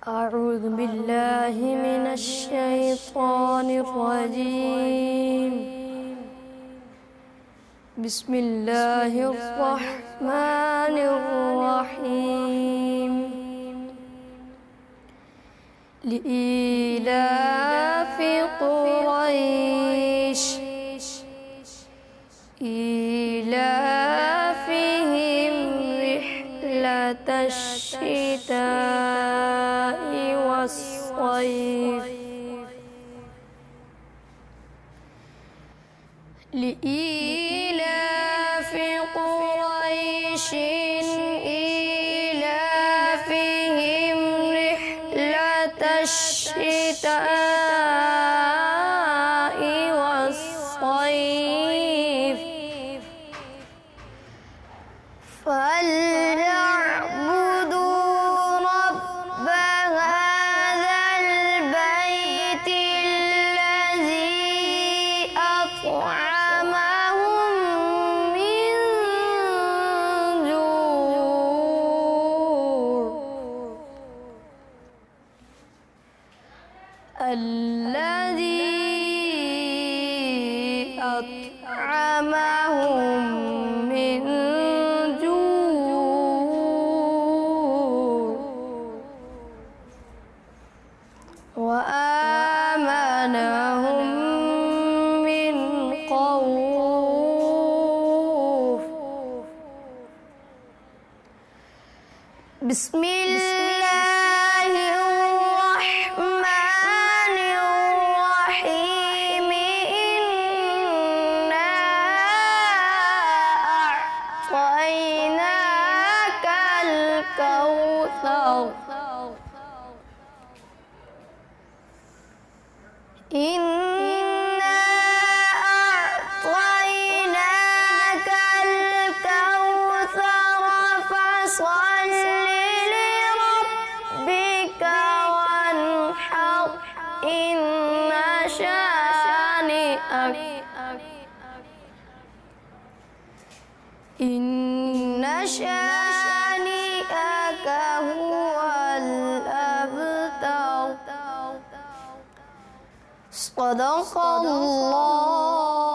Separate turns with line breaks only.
أعوذ بالله من الشيطان الرجيم. بسم الله الرحمن الرحيم. لإيلاف قريش إيلافهم رحلة الشتاء والصيف. لإيلاف قريش إيلافهم رحلة الشتاء والصيف. فليعبدوا رب هذا البيت الذي أطعمهم من جوع الذي أطعمهم من جوع وآمنهم من خوف. بسم الله الرحمن الرحيم. إنا أعطيناك الكوثر. إنا أعطيناك الكوثر فصل لربك وانحر. إن شانئك هو الأبتر. صدق الله.